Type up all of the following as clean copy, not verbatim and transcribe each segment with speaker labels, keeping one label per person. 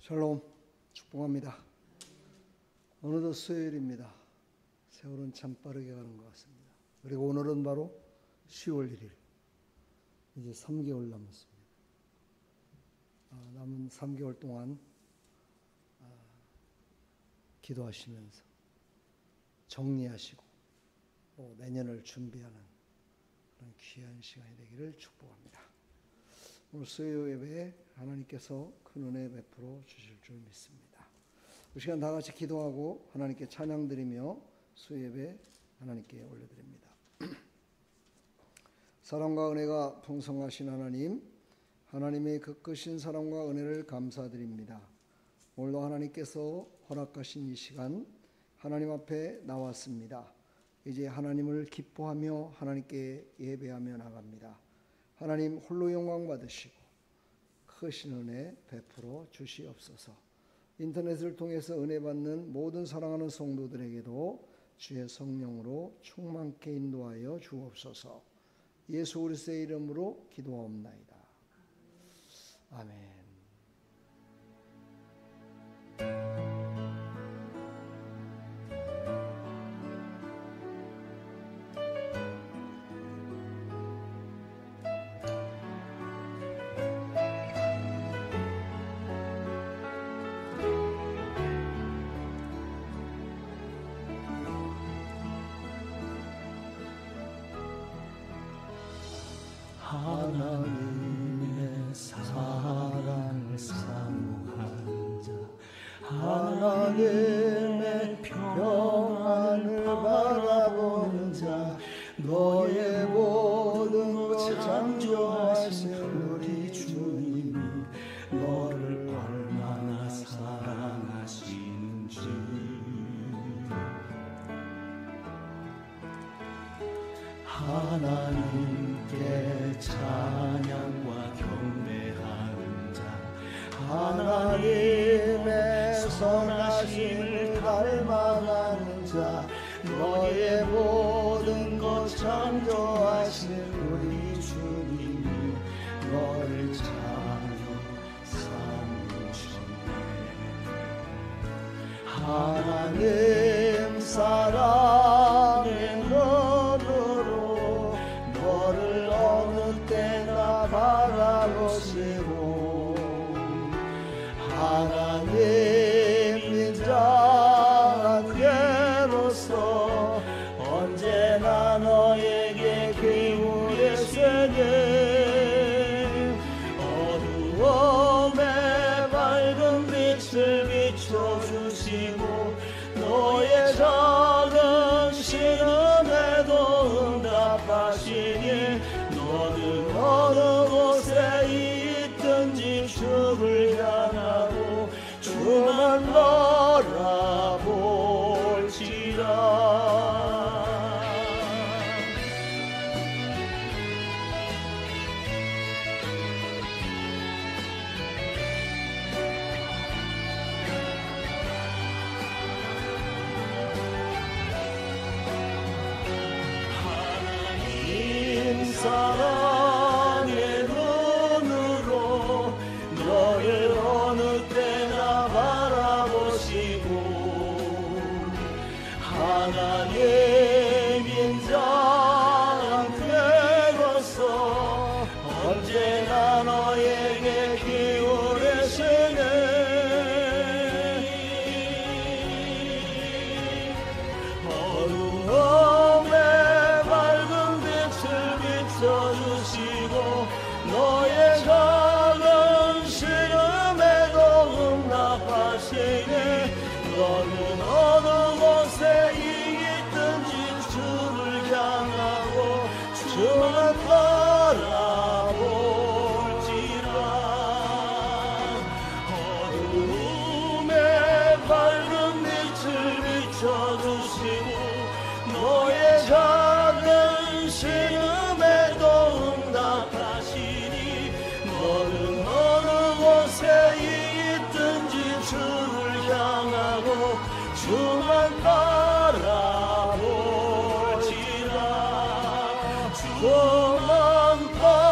Speaker 1: 샬롬, 축복합니다. 오늘도 수요일입니다. 세월은 참 빠르게 가는 것 같습니다. 그리고 오늘은 바로 10월 1일, 이제 3개월 남았습니다. 남은 3개월 동안 기도하시면서 정리하시고 또 내년을 준비하는 그런 귀한 시간이 되기를 축복합니다. 오늘 수요 예배에 하나님께서 큰 은혜 베풀어 주실 줄 믿습니다. 이 시간 다 같이 기도하고 하나님께 찬양 드리며 수요 예배 하나님께 올려드립니다. 사랑과 은혜가 풍성하신 하나님, 하나님의 그 크신 사랑과 은혜를 감사드립니다. 오늘도 하나님께서 허락하신 이 시간 하나님 앞에 나왔습니다. 이제 하나님을 기뻐하며 하나님께 예배하며 나갑니다. 하나님 홀로 영광 받으시고 크신 은혜 베풀어 주시옵소서. 인터넷을 통해서 은혜 받는 모든 사랑하는 성도들에게도 주의 성령으로 충만케 인도하여 주옵소서. 예수 그리스도의 이름으로 기도하옵나이다. 아멘.
Speaker 2: 하나님의 사랑을 사모한 자, 하나님의 평안을 바라보는 자, 너의 모든 것 창조하신 우리 주님이 너를 얼마나 사랑하시는지. 하나님께 찬양과 경배하는 자, 하나님의 선하심을 닮아가는 자, 너의 모든 것 창조하신 우리 주님이 너를 자녀 삼으셨네. 하나님 사랑의 눈으로 너를 어느 때나 바라보시고, 하나님 인자한 괴로서 언제나 너에게 기울이시니, 어두움에 밝은 빛을 비춰주시고 너의 작은 신음에도 응답하시니, 너는 어느 곳에 있든지 주를 향하고 주만 바라볼지라. 사랑의 눈으로 너를 어느 때나 바라보시고, 하나님 인자한 괴로서 언제나 너에게 기울이시네. 주시고 너의 작은 신음에도 응답하시네. 너는 어느 곳에 있든지 주를 향하고 주만 바라볼지라. 어두움에 밝은 빛을 비춰주시고 너의 작은 신음에도 응답하시니, 너는 어느 곳에 있든지 주를 향하고 주만 바라볼지라. 주만 바라볼지라.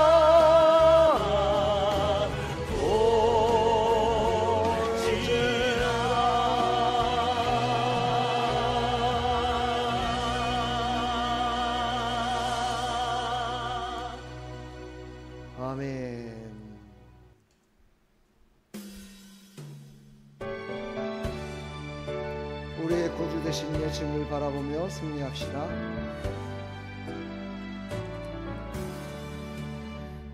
Speaker 1: 구주 되신 예수님을 바라보며 승리합시다.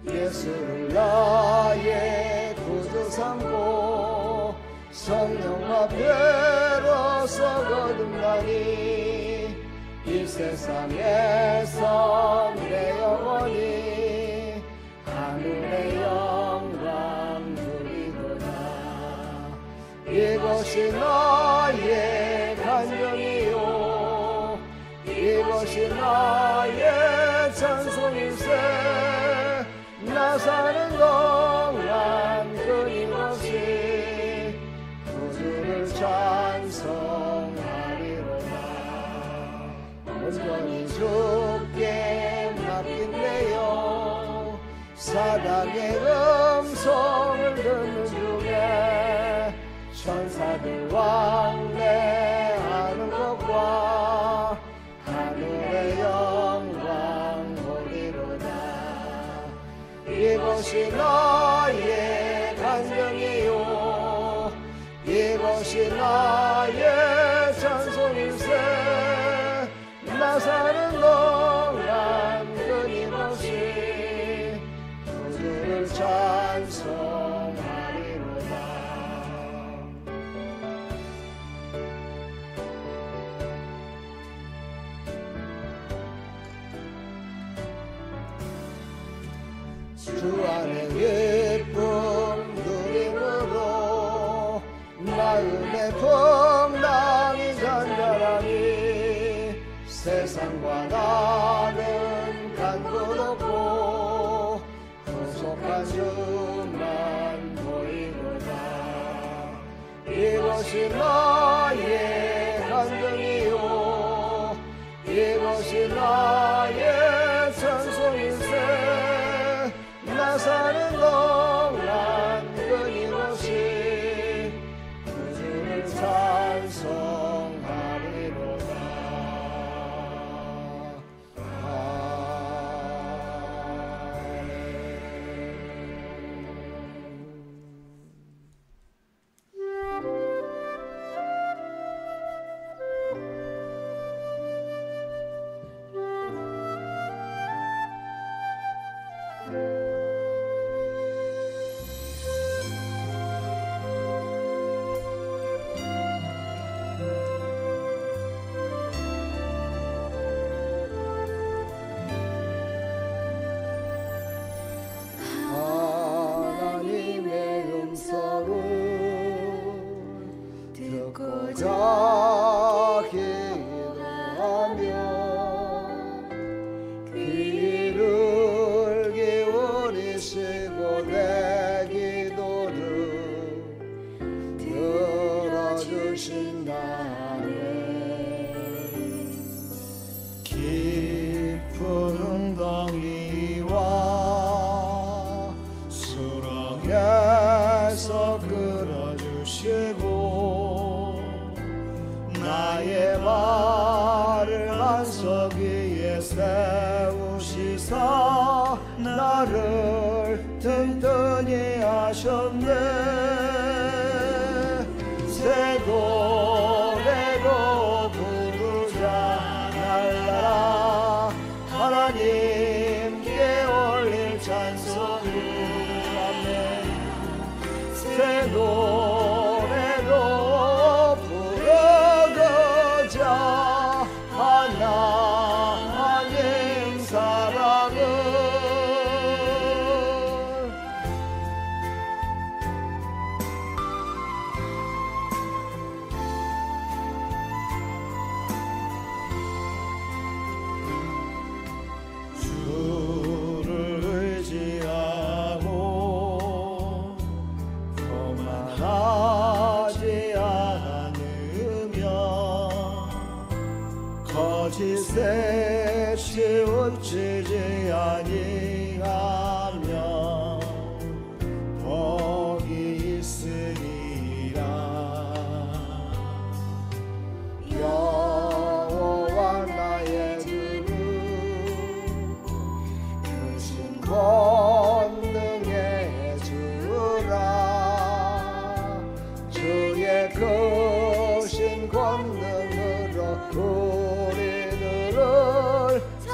Speaker 1: 예수를 나의 구주 삼고 성령과 배로서 거듭나니 이 세상에서 내 영혼이 하늘의 영광 누리도다. 이것이 나의 간증이요 이것이 나의 찬송일세. 나 사는 동안 끊임없이 구주를 찬송하리로다. 온전히 주께 맡긴대요. 사단의 음성을 듣는 중에 천사들 왕래하는 것과 하늘의 영광 보리로다. 이것이 나의 간증이요 이것이 나의 찬송일세. 나 사는 동안 끊임없이 구주를 찬송하리로다. 주 안에 기쁨 누림으로 마음의 풍랑이 잔잔하니 세상과 나는 간도 없고 구속한 주만 보이도다. 이것이 나의 간증이요 이것이 나의 찬송일세. 나 사는 동안 끊임없이 구주를 찬송하리로다. 듣고자 기도하며 귀를 기울이시고 내 기도를 들어주신다네. 깊은 웅덩이와 수렁에서 끌어주시고 나의 발을 반석 위에 세우시사 나를 든든히 하셨네. 새 노래로 부르자 날라라 하나님께 올릴 찬송을 아멘. 새 노래로 부르자 하나님 사랑을. 주를 의지하고 거만하지 않으며 거짓에 치우치지 아니하며 복이 있으리라. 여호와 나의 주는 크신 권능의 주라. 주의 크신 권능 마음으로 우리들을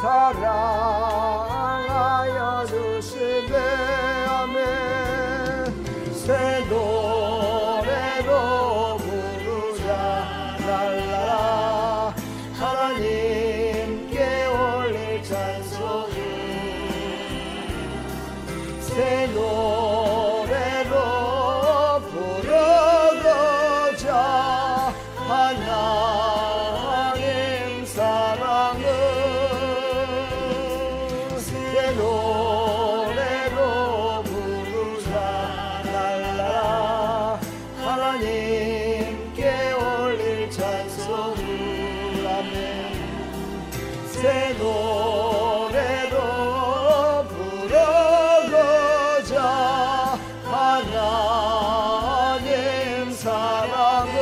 Speaker 1: 사랑하여 주시네. 아멘. 새 노래로 부르자 랄라라 하나님께 올릴 찬송을 새 노래로 부르고자 하나님 사랑을 새 노래로 부르자 랄라라 하나님께 올릴 찬송을 아멘. 새 노래로 부르고자 하나님 사랑을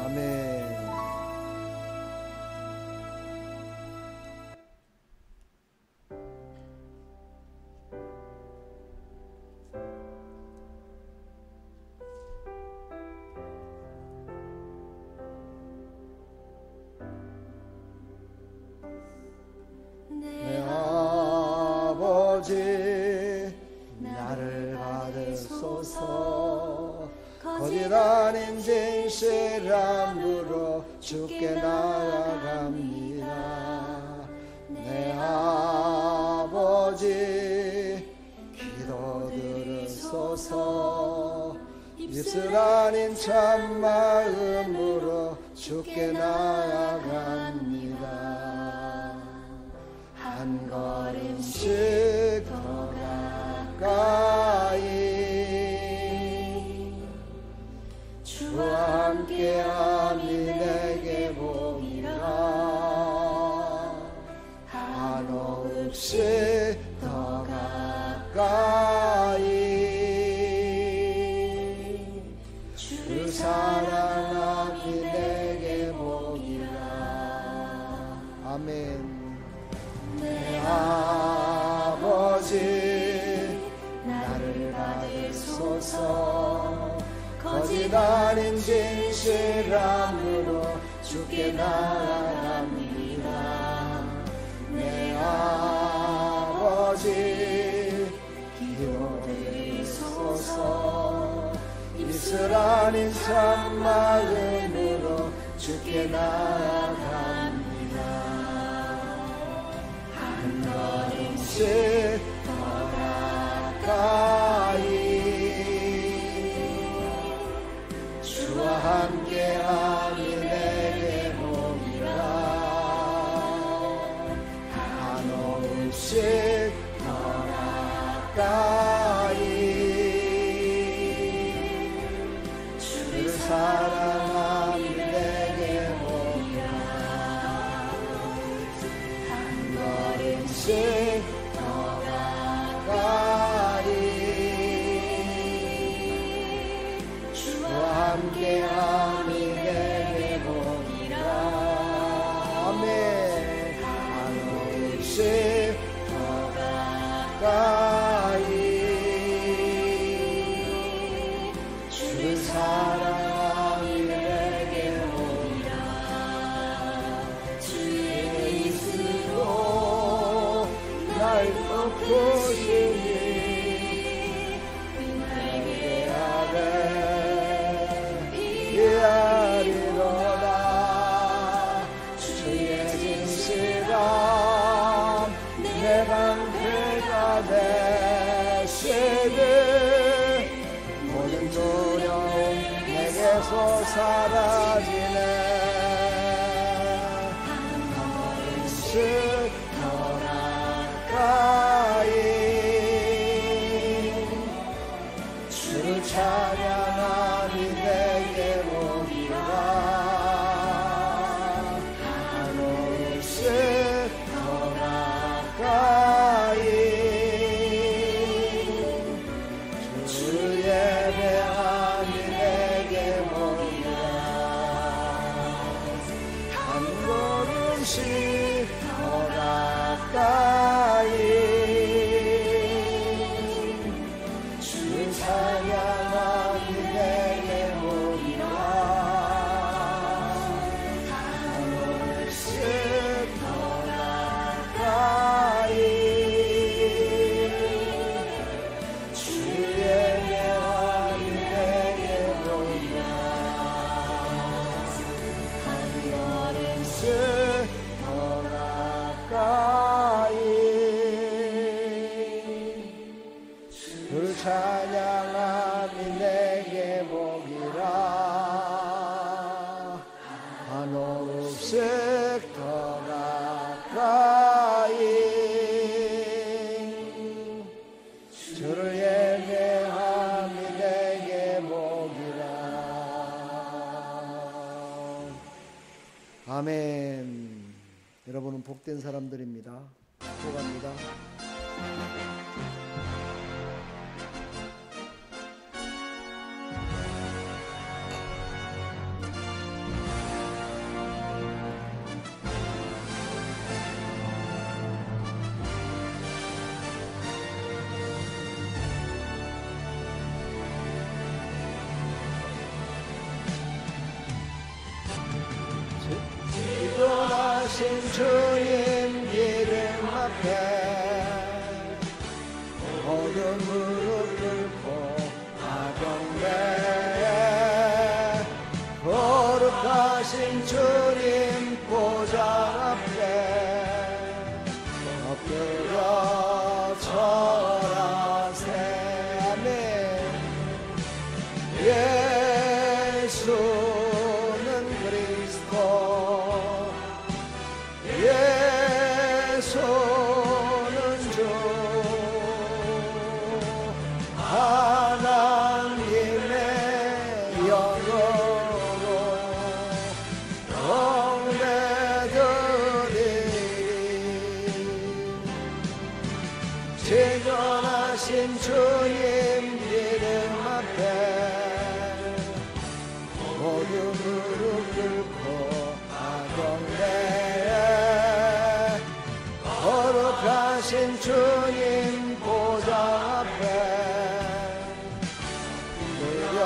Speaker 1: 아멘. 내 아버지 나를 받으소서. 거짓 아닌 진실함으로 주께 나아갑니다. 내 아버지 기도 들으소서. 입술 아닌 참마음으로 주께 나아갑니다. 한 걸음씩 더 가까이 주와 함께함이 내게 복이라. 한없이 더 가까이 주를 사랑함이 내게 복이라. 아멘. 내 아버지 나를 받으소서. 거짓 아닌 진실함으로 주께 나아갑니다. 내 아버지 기도 들으소서. 입술 아닌 참마음으로 주께 나아갑니다. 한 걸음씩 더 가까이 주와 함께함이 내게 복이라. 한없이 더 가까이 주를 사랑함이 내게 복이라. 한 걸음씩 더 가까이 함께함이 내게 복이라. 아멘. 한없이 더 가까이 주를 사랑함이 내게 복이라. 주의 이름으로 날 덮으시니 피하리로다. 주의 진실함 내 방패가 되시니 모든 두려움 내게서 사라지네. 한 걸음씩 더 가까이 주를 찬양하니 내게 복이라. 한없이 더 가까이 주 예배하니 내게 복이라. 조금씩 더 가까이 주 찬양하기 내게 모이라 조금씩 더 가까이 주의 명이 내게 모이라 더 가까이 주를 찬양함이 내게 복이라 한없씩 더 가까이 주를 예배함이 내게 복이라. 아멘. 여러분은 복된 사람들입니다. 축복합니다. 일어나신 주님 이름 앞에 모든 무릎 꿇고 하경배 거룩하신 주님 보좌 앞에 엎드려 절하세. 아멘. 예수는 그리스도 예수는 주 하나님의 영으로 경배드리리. 진전하신 주님 이름 앞에 모두 무릎 꿇고 하경배 거룩하신 주님 보좌 앞에 누려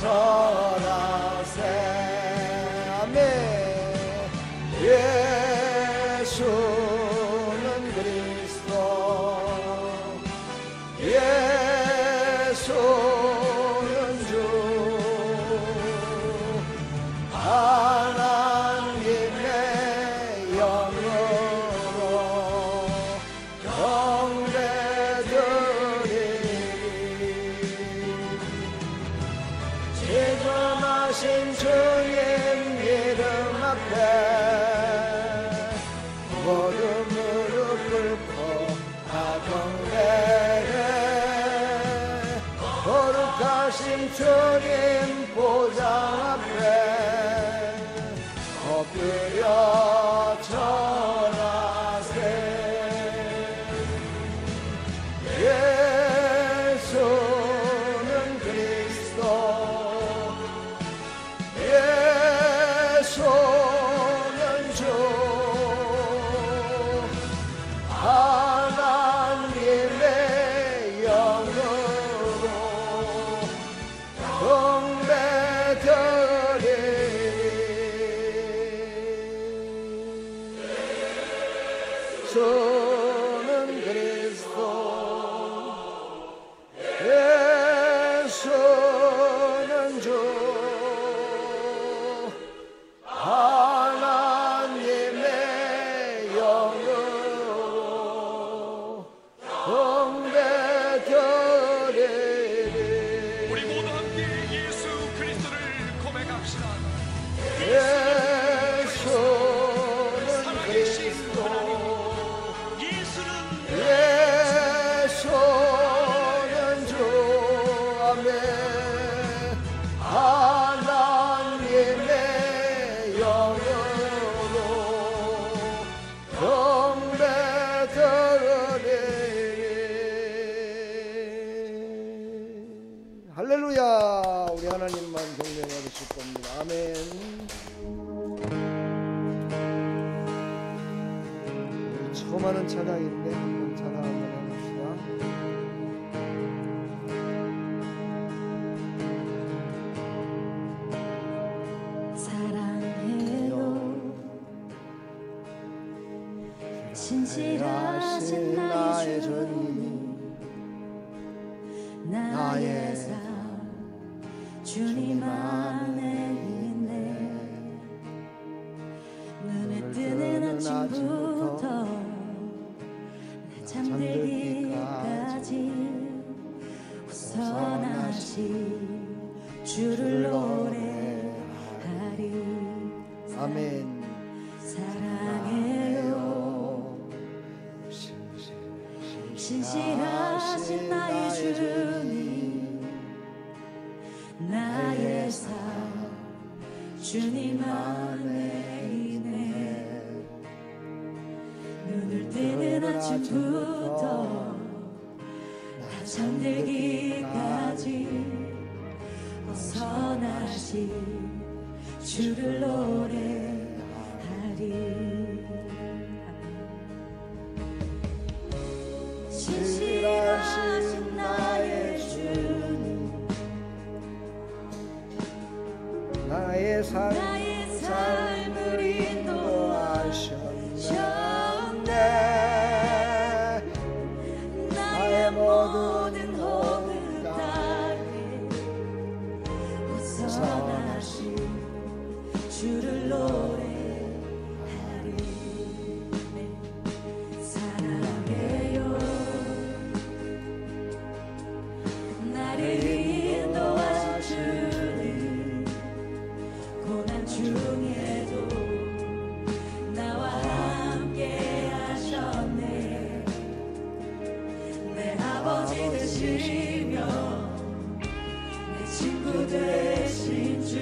Speaker 1: 절하세. 아멘. 예수는 그리스도 예수는 주 하나님의 영으로 경배드리리. 진전하신 주님 이름 앞에 모두 무릎 꿇고 하경배해 거룩하신 주님 보좌 앞에 엎드려 절하세. 예수는 그리스도 예수는 주 하나님의 영으로 경배드리리. 예수는 그리스도 예수는 주 하나님의 영으로 경배드리리.
Speaker 3: 우리 모두 함께 예수 그리스도를 고백합시다.
Speaker 1: 예수는 그리스도 더 많은 찬양인데 한번 찬양 한번 해봅시다.
Speaker 4: 신실하신 나의 주님, 나의 삶 주님 안에 있네. 눈에 뜨는 아침부터 내 잠들기까지 선하신 주를 노래하리.
Speaker 1: 아멘.
Speaker 4: 사랑해요. 신실하신 나의 주님, 나의 삶 주님 안에 있네. 눈을 뜨는 아침부터 나 잠들기까지 선하신 주를 노래하리. 신실하신 나의 주님,
Speaker 1: 나의 삶을 인도하셨네.
Speaker 4: 나의 모든 호흡 따르게 선하신 주를 노래하리. 사랑해요. 나를 인도하신 주님, 고난 중에도 나와 함께 하셨네. 내 아버지 되시며 내 친구 되신 주,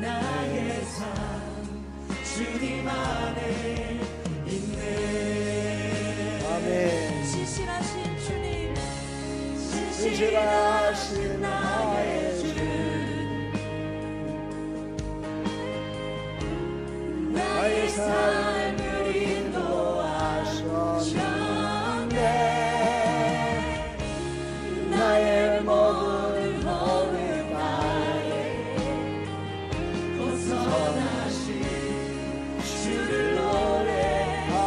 Speaker 4: 나의 삶 주님 안에 있네.
Speaker 1: 아멘.
Speaker 4: 신실하신 주님,
Speaker 1: 신실하신 나의 주,
Speaker 4: 나의 삶을 인도하셨네. 나의 모든 호흡 따르게 선하신 주를 노래하리.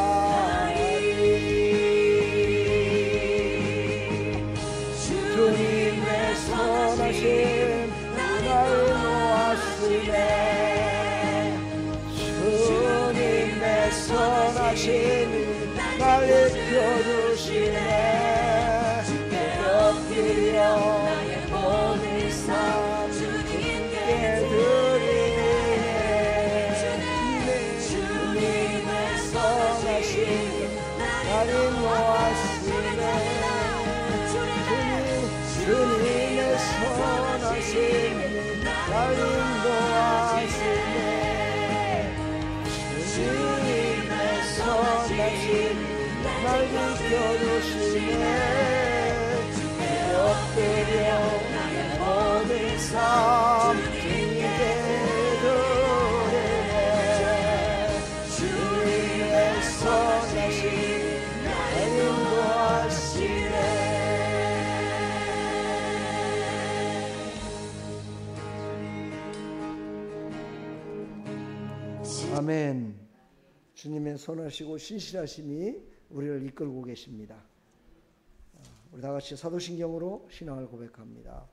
Speaker 4: 주님의 선하심 나를 놓았으네.
Speaker 1: 주님의 선하심이 날 입혀주시네.
Speaker 4: 주께 엎드려 나의 모든 삶 주님께 드리네. 주님의 선하심
Speaker 1: 나를 놓았으네. 주님의 선하심이 날 인도하시네. 주님의 선하심이 날 지켜주시네. 엎드려 나의 모든 삶 주님께 드리네. 주님의 선하심이 날 인도하시네. 아멘. 주님의 선하시고 신실하심이 우리를 이끌고 계십니다. 우리 다 같이 사도신경으로 신앙을 고백합니다.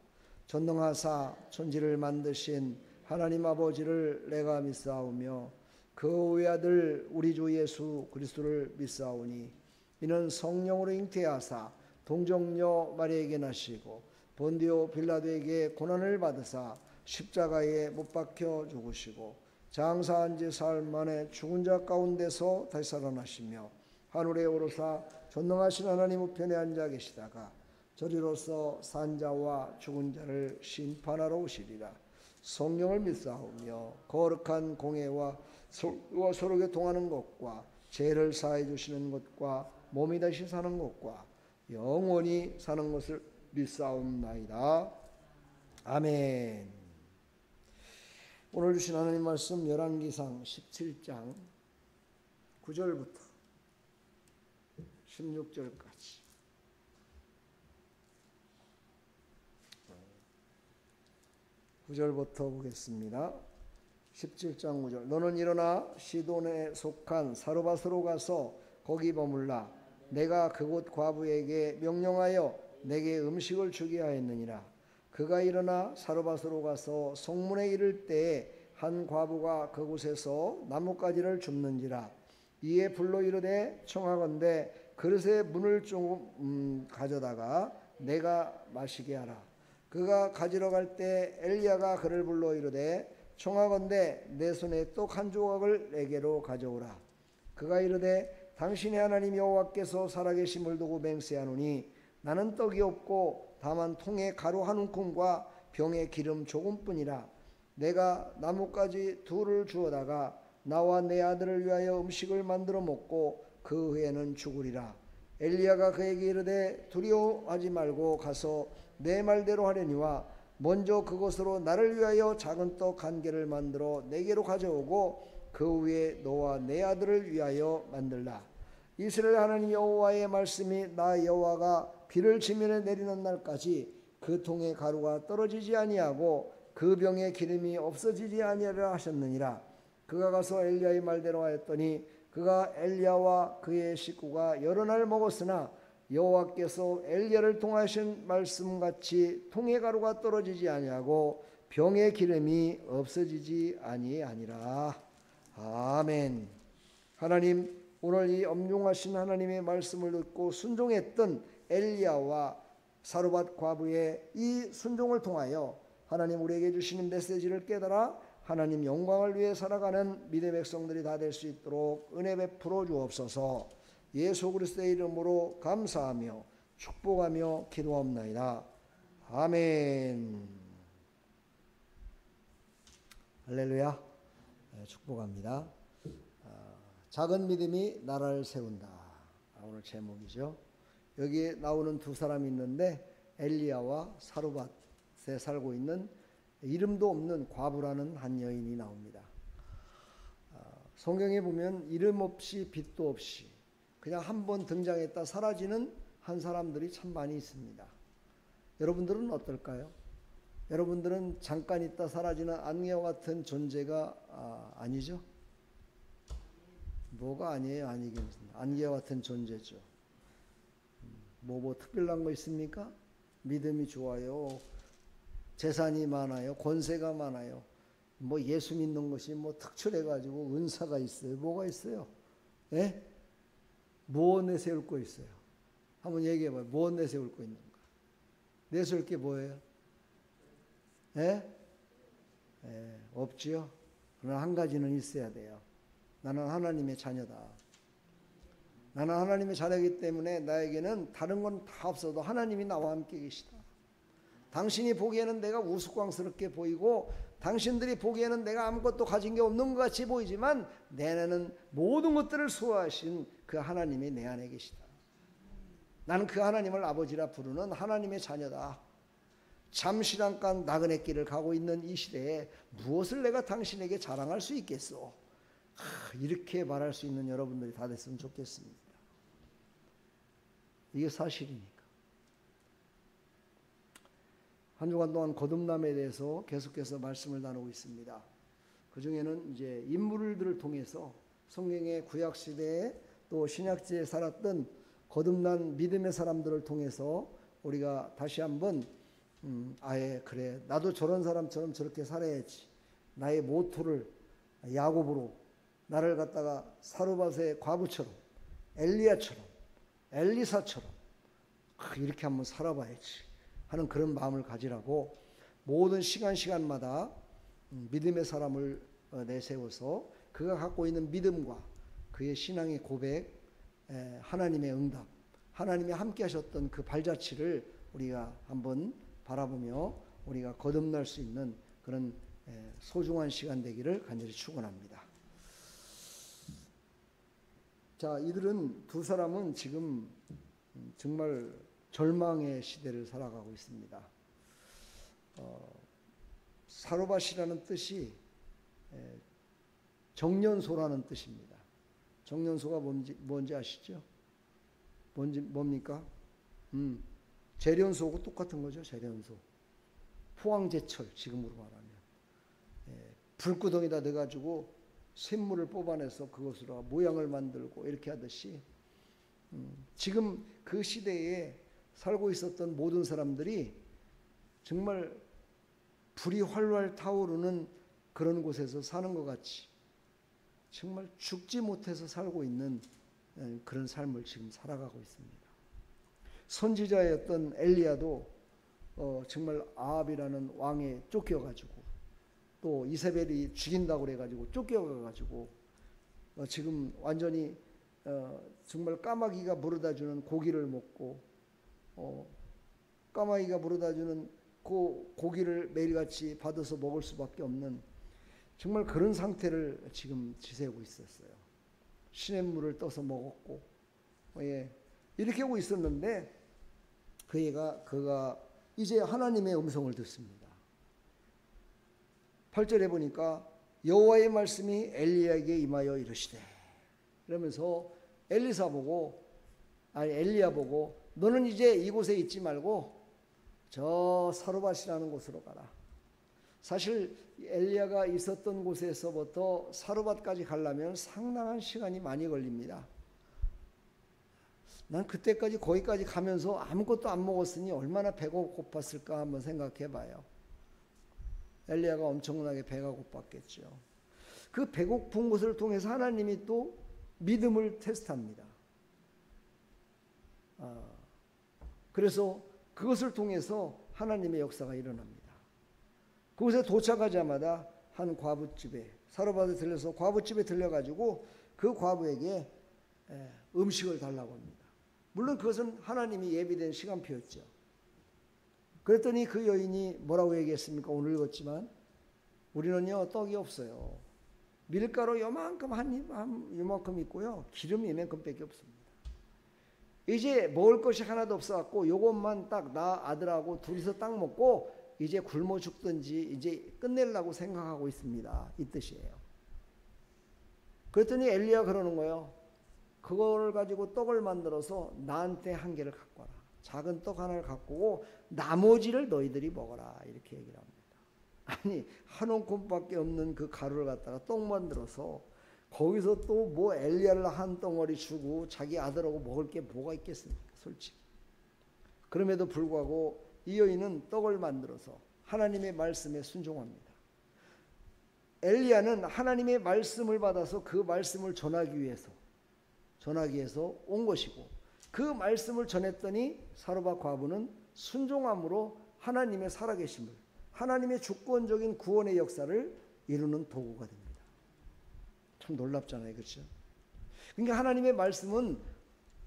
Speaker 1: 전능하사 천지를 만드신 하나님 아버지를 내가 믿사오며 그 외아들 우리 주 예수 그리스도를 믿사오니 이는 성령으로 잉태하사 동정녀 마리아에게 나시고 본디오 빌라도에게 고난을 받으사 십자가에 못 박혀 죽으시고 장사한 지 사흘 만에 죽은 자 가운데서 다시 살아나시며 하늘에 오르사 전능하신 하나님 우편에 앉아 계시다가 저리로서 산자와 죽은 자를 심판하러 오시리라. 성령을 믿사오며 거룩한 공회와 서로 교통하는 것과 죄를 사해 주시는 것과 몸이 다시 사는 것과 영원히 사는 것을 믿사옵나이다. 아멘. 오늘 주신 하나님 말씀 열왕기상 17장 9절부터 16절까지. 9절부터 보겠습니다. 17장 9절. 너는 일어나 시돈에 속한 사르밧으로 가서 거기 머물라. 내가 그곳 과부에게 명령하여 내게 음식을 주게 하였느니라. 그가 일어나 사르밧으로 가서 성문에 이를 때에 한 과부가 그곳에서 나뭇가지를 줍는지라. 이에 불러 이르되 청하건대 그릇에 문을 조금 가져다가 내가 마시게 하라. 그가 가지러 갈 때 엘리야가 그를 불러 이르되 청하건대 내 손에 떡 한 조각을 내게로 가져오라. 그가 이르되 당신의 하나님 여호와께서 살아계심을 두고 맹세하노니 나는 떡이 없고 다만 통에 가루 한 움큼과 병에 기름 조금뿐이라. 내가 나뭇가지 둘을 주어다가 나와 내 아들을 위하여 음식을 만들어 먹고 그 후에는 죽으리라. 엘리야가 그에게 이르되 두려워하지 말고 가서 내 말대로 하려니와 먼저 그것으로 나를 위하여 작은 떡 한 개를 만들어 내게로 가져오고 그 위에 너와 내 아들을 위하여 만들라. 이스라엘 하나님 여호와의 말씀이 나 여호와가 비를 지면에 내리는 날까지 그 통에 가루가 떨어지지 아니하고 그 병에 기름이 없어지지 아니하리라 하셨느니라. 그가 가서 엘리야의 말대로 하였더니 그가 엘리야와 그의 식구가 여러 날 먹었으나 여호와께서 엘리야를 통하신 말씀같이 통에 가루가 떨어지지 아니하고 병의 기름이 없어지지 아니하니라. 아멘. 하나님, 오늘 이 엄중하신 하나님의 말씀을 듣고 순종했던 엘리야와 사르밧 과부의 이 순종을 통하여 하나님 우리에게 주시는 메시지를 깨달아 하나님 영광을 위해 살아가는 믿음의 백성들이 다 될 수 있도록 은혜 베풀어 주옵소서. 예수 그리스도의 이름으로 감사하며 축복하며 기도합나이다. 아멘. 할렐루야. 축복합니다. 작은 믿음이 나라를 세운다. 오늘 제목이죠. 여기 나오는 두 사람이 있는데 엘리야와 사르밧에 살고 있는 이름도 없는 과부라는 한 여인이 나옵니다. 성경에 보면 이름 없이 빛도 없이 그냥 한번 등장했다 사라지는 한 사람들이 참 많이 있습니다. 여러분들은 어떨까요? 여러분들은 잠깐 있다 사라지는 안개와 같은 존재가 아니죠? 뭐가 아니에요? 아니겠습니다. 안개와 같은 존재죠. 뭐 특별한 거 있습니까? 믿음이 좋아요. 재산이 많아요. 권세가 많아요. 뭐 예수 믿는 것이 뭐 특출해가지고 은사가 있어요. 뭐가 있어요? 예? 뭐 내세울 거 있어요? 한번 얘기해봐요. 뭐 내세울 거 있는가? 내세울 게 뭐예요? 예? 예, 없지요? 그러나 한 가지는 있어야 돼요. 나는 하나님의 자녀다. 나는 하나님의 자녀이기 때문에 나에게는 다른 건 다 없어도 하나님이 나와 함께 계시다. 당신이 보기에는 내가 우스꽝스럽게 보이고 당신들이 보기에는 내가 아무것도 가진 게 없는 것 같이 보이지만 내 안에는 모든 것들을 수호하신 그 하나님이 내 안에 계시다. 나는 그 하나님을 아버지라 부르는 하나님의 자녀다. 잠시 잠깐 나그네 길을 가고 있는 이 시대에 무엇을 내가 당신에게 자랑할 수 있겠소? 이렇게 말할 수 있는 여러분들이 다 됐으면 좋겠습니다. 이게 사실이니까. 한 주간 동안 거듭남에 대해서 계속해서 말씀을 나누고 있습니다. 그 중에는 이제 인물들을 통해서 성경의 구약 시대에 또 신약 시대에 살았던 거듭난 믿음의 사람들을 통해서 우리가 다시 한번 아예 그래 나도 저런 사람처럼 저렇게 살아야지. 나의 모토를 야곱으로 나를 갖다가 사르밧의 과부처럼 엘리야처럼 엘리사처럼 이렇게 한번 살아봐야지 하는 그런 마음을 가지라고 모든 시간마다 믿음의 사람을 내세워서 그가 갖고 있는 믿음과 그의 신앙의 고백, 하나님의 응답, 하나님이 함께 하셨던 그 발자취를 우리가 한번 바라보며 우리가 거듭날 수 있는 그런 소중한 시간 되기를 간절히 축원합니다. 자, 이들은 두 사람은 지금 정말 절망의 시대를 살아가고 있습니다. 사르밧이라는 뜻이 정년소라는 뜻입니다. 정년소가 뭔지 아시죠? 뭡니까? 재련소하고 똑같은 거죠. 재련소. 포항제철 지금으로 말하면. 불구덩이다 넣어가지고 샘물을 뽑아내서 그것으로 모양을 만들고 이렇게 하듯이 지금 그 시대에 살고 있었던 모든 사람들이 정말 불이 활활 타오르는 그런 곳에서 사는 것 같이 정말 죽지 못해서 살고 있는 그런 삶을 지금 살아가고 있습니다. 선지자였던 엘리야도 정말 아합이라는 왕에 쫓겨가지고 또 이세벨이 죽인다고 그래가지고 쫓겨가가지고 지금 완전히 정말 까마귀가 물어다주는 고기를 먹고 까마귀가 물어다주는 그 고기를 매일같이 받아서 먹을 수밖에 없는 정말 그런 상태를 지금 지새우고 있었어요. 시냇물을 떠서 먹었고 이렇게 하고 있었는데 그가 이제 하나님의 음성을 듣습니다. 8절에 보니까 여호와의 말씀이 엘리야에게 임하여 이르시되, 그러면서 엘리야 보고 너는 이제 이곳에 있지 말고 저 사르밧이라는 곳으로 가라. 사실 엘리야가 있었던 곳에서부터 사르밧까지 가려면 상당한 시간이 많이 걸립니다. 난 그때까지 거기까지 가면서 아무것도 안 먹었으니 얼마나 배가 고팠을까 한번 생각해 봐요. 엘리야가 엄청나게 배가 고팠겠죠. 그 배고픈 것을 통해서 하나님이 또 믿음을 테스트합니다. 그래서 그것을 통해서 하나님의 역사가 일어납니다. 그곳에 도착하자마자 한 과부집에 사르밧에 들려서 과부집에 들려가지고 그 과부에게 음식을 달라고 합니다. 물론 그것은 하나님이 예비된 시간표였죠. 그랬더니 그 여인이 뭐라고 얘기했습니까? 오늘 읽었지만 우리는요 떡이 없어요. 밀가루 요만큼 있고요. 기름이 이만큼밖에 없습니다. 이제 먹을 것이 하나도 없어갖고 요것만 딱 나 아들하고 둘이서 딱 먹고 이제 굶어 죽든지 이제 끝내려고 생각하고 있습니다. 이 뜻이에요. 그랬더니 엘리야 그러는 거예요. 그걸 가지고 떡을 만들어서 나한테 한 개를 갖고 와라. 작은 떡 하나를 갖고 오고 나머지를 너희들이 먹어라. 이렇게 얘기를 합니다. 아니 한 움큼밖에 없는 그 가루를 갖다가 떡 만들어서 거기서 또 뭐 엘리야를 한 덩어리 주고 자기 아들하고 먹을 게 뭐가 있겠습니까? 솔직히. 그럼에도 불구하고 이 여인은 떡을 만들어서 하나님의 말씀에 순종합니다. 엘리야는 하나님의 말씀을 받아서 그 말씀을 전하기 위해서 온 것이고 그 말씀을 전했더니 사르밧 과부는 순종함으로 하나님의 살아계심을, 하나님의 주권적인 구원의 역사를 이루는 도구가 됩니다. 참 놀랍잖아요. 그렇죠? 그러니까 하나님의 말씀은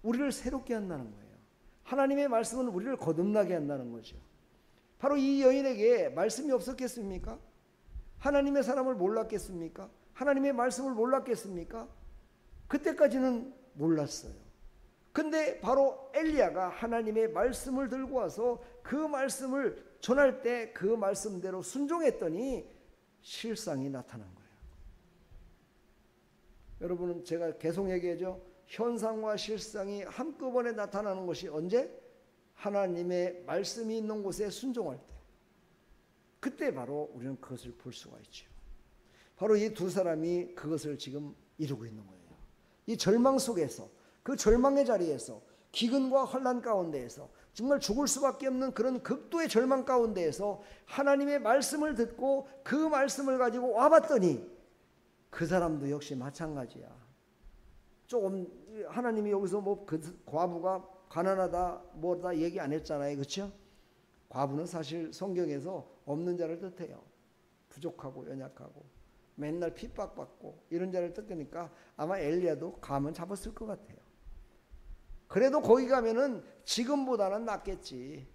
Speaker 1: 우리를 새롭게 한다는 거예요. 하나님의 말씀은 우리를 거듭나게 한다는 거죠. 바로 이 여인에게 말씀이 없었겠습니까? 하나님의 사람을 몰랐겠습니까? 하나님의 말씀을 몰랐겠습니까? 그때까지는 몰랐어요. 근데 바로 엘리야가 하나님의 말씀을 들고 와서 그 말씀을 전할 때 그 말씀대로 순종했더니 실상이 나타난 거예요. 여러분은 제가 계속 얘기하죠. 현상과 실상이 한꺼번에 나타나는 것이 언제? 하나님의 말씀이 있는 곳에 순종할 때. 그때 바로 우리는 그것을 볼 수가 있죠. 바로 이 두 사람이 그것을 지금 이루고 있는 거예요. 이 절망 속에서, 그 절망의 자리에서, 기근과 환난 가운데에서, 정말 죽을 수밖에 없는 그런 극도의 절망 가운데에서 하나님의 말씀을 듣고 그 말씀을 가지고 와봤더니 그 사람도 역시 마찬가지야. 조금 하나님이 여기서 뭐 그 과부가 가난하다 뭐다 얘기 안 했잖아요. 그렇죠? 과부는 사실 성경에서 없는 자를 뜻해요. 부족하고 연약하고 맨날 핍박받고 이런 자를 뜻하니까 아마 엘리야도 감은 잡았을 것 같아요. 그래도 거기 가면은 지금보다는 낫겠지.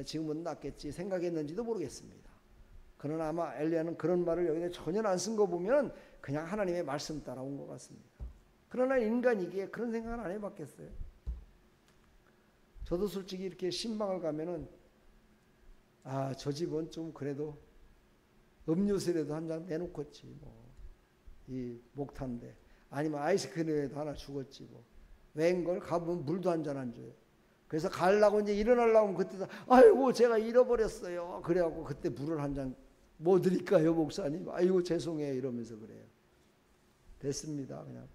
Speaker 1: 지금보다는 낫겠지 생각했는지도 모르겠습니다. 그러나 아마 엘리야는 그런 말을 여기에 전혀 안 쓴 거 보면 그냥 하나님의 말씀 따라온 것 같습니다. 그러나 인간이기에 그런 생각을 안 해봤겠어요. 저도 솔직히 이렇게 신방을 가면은 저 집은 좀 그래도 음료수라도 한 잔 내놓겠지 뭐 이 목탄데 아니면 아이스크림이라도 하나 주겠지 뭐 웬걸 가보면 물도 한 잔 안 줘요. 그래서 가려고 이제 일어나려고 하면 그때 아이고 제가 잃어버렸어요. 그래갖고 그때 물을 한 잔 뭐 드릴까요 목사님? 아이고 죄송해요 이러면서 그래요. 됐습니다. 그냥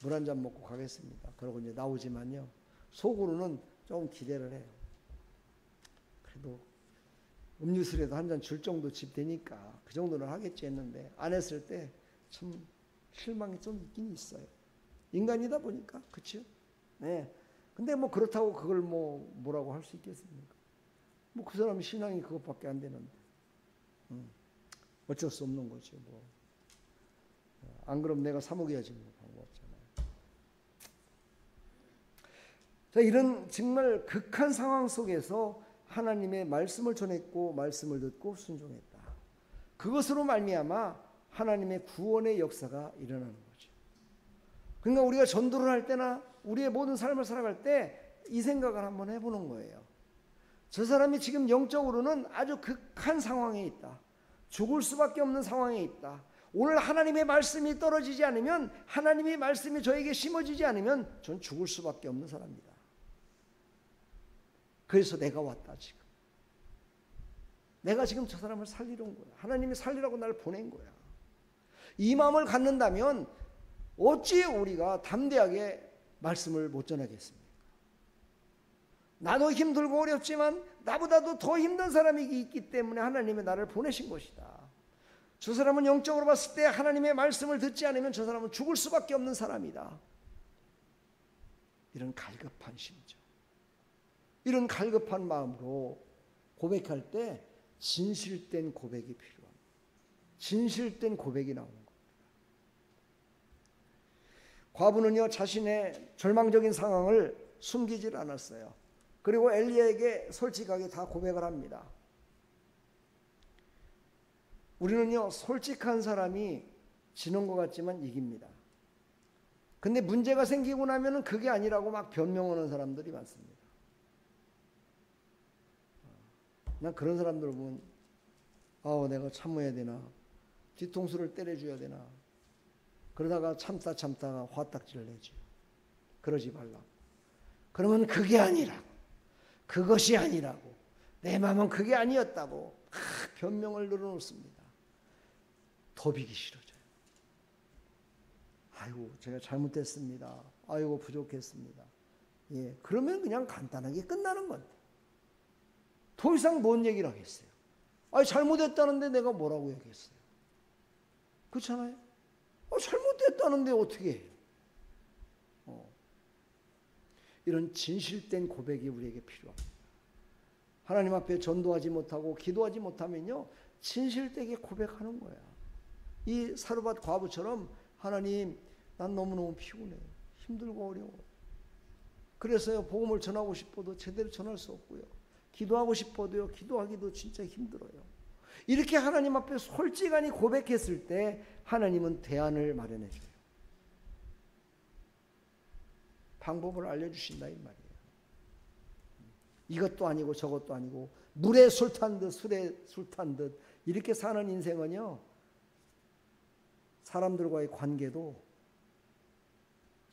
Speaker 1: 물 한 잔 먹고 가겠습니다. 그러고 이제 나오지만요. 속으로는 좀 기대를 해요. 그래도 음료수라도 한 잔 줄 정도 집 되니까 그 정도는 하겠지 했는데 안 했을 때 참 실망이 좀 있긴 있어요. 인간이다 보니까 그렇죠? 네. 근데 뭐 그렇다고 그걸 뭐라고 할 수 있겠습니까? 뭐 그 사람 신앙이 그것밖에 안 되는데 어쩔 수 없는 거죠. 뭐 안 그럼 내가 사 먹여야지 뭐 방법 없잖아요. 자, 이런 정말 극한 상황 속에서 하나님의 말씀을 전했고 말씀을 듣고 순종했다. 그것으로 말미암아 하나님의 구원의 역사가 일어나는 거죠. 그러니까 우리가 전도를 할 때나 우리의 모든 삶을 살아갈 때 이 생각을 한번 해보는 거예요. 저 사람이 지금 영적으로는 아주 극한 상황에 있다. 죽을 수밖에 없는 상황에 있다. 오늘 하나님의 말씀이 떨어지지 않으면, 하나님의 말씀이 저에게 심어지지 않으면 전 죽을 수밖에 없는 사람이다. 그래서 내가 왔다 지금. 내가 지금 저 사람을 살리러 온 거야. 하나님이 살리라고 나를 보낸 거야. 이 마음을 갖는다면 어찌 우리가 담대하게 말씀을 못 전하겠습니까? 나도 힘들고 어렵지만 나보다도 더 힘든 사람이 있기 때문에 하나님이 나를 보내신 것이다. 저 사람은 영적으로 봤을 때 하나님의 말씀을 듣지 않으면 저 사람은 죽을 수밖에 없는 사람이다. 이런 갈급한 심정, 이런 갈급한 마음으로 고백할 때 진실된 고백이 필요합니다. 진실된 고백이 나오는 겁니다. 과부는요 자신의 절망적인 상황을 숨기질 않았어요. 그리고 엘리야에게 솔직하게 다 고백을 합니다. 우리는요 솔직한 사람이 지는 것 같지만 이깁니다. 근데 문제가 생기고 나면은 그게 아니라고 막 변명하는 사람들이 많습니다. 난 그런 사람들 보면 내가 참아야 되나, 뒤통수를 때려줘야 되나, 그러다가 참다가 화딱지를 내죠. 그러지 말라고. 그러면 그게 아니라고, 그것이 아니라고, 내 마음은 그게 아니었다고 변명을 늘어놓습니다. 더 비기 싫어져요. 아이고 제가 잘못했습니다. 아이고 부족했습니다. 예, 그러면 그냥 간단하게 끝나는 건데 더 이상 뭔 얘기를 하겠어요. 잘못했다는데 내가 뭐라고 얘기했어요. 그렇잖아요. 잘못했다는데 어떻게 해요. 이런 진실된 고백이 우리에게 필요합니다. 하나님 앞에 전도하지 못하고 기도하지 못하면요 진실되게 고백하는 거야. 이 사르밧 과부처럼 하나님 난 너무너무 피곤해요. 힘들고 어려워. 그래서요 복음을 전하고 싶어도 제대로 전할 수 없고요. 기도하고 싶어도요 기도하기도 진짜 힘들어요. 이렇게 하나님 앞에 솔직하게 고백했을 때 하나님은 대안을 마련해 줘요. 방법을 알려주신다 이 말이에요. 이것도 아니고 저것도 아니고 물에 술 탄 듯 술에 술 탄 듯 이렇게 사는 인생은요 사람들과의 관계도